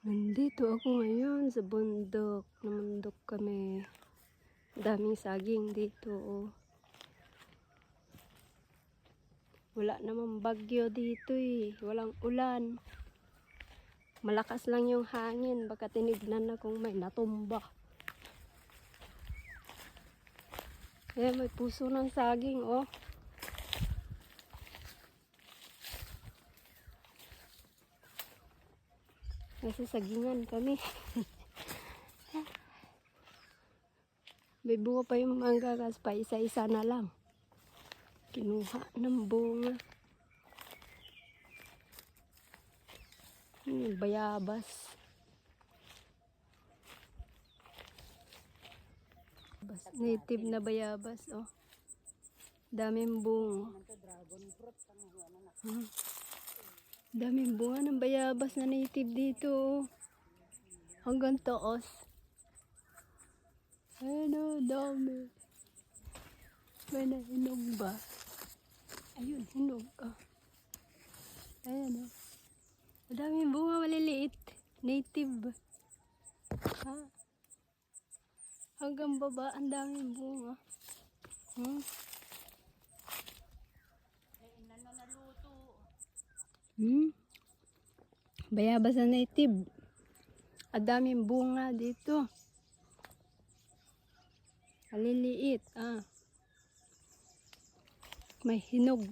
Nandito ako ngayon sa bundok. Namundok kami. Daming saging dito. Oh. Wala namang bagyo dito eh. Walang ulan. Malakas lang yung hangin. Baka tinignan na kung may natumba. Eh, may puso ng saging oh. Nasa sagingan kami. May bunga pa yung mangga kasi pa isa-isa na lang. Kinuha ng bunga. Bayabas. Native na bayabas oh. Daming bunga. Daming bunga ng bayabas na native dito oh. Hanggang taas. Ano, dami. May nahinog ba? Ayun, hinog. Oh. Ayan oh. Madaming bunga maliliit. Native. Ha? Hanggang baba, ang daming bunga. Bayabas na native. Ang daming bunga dito. Maliliit. Ah. May hinog.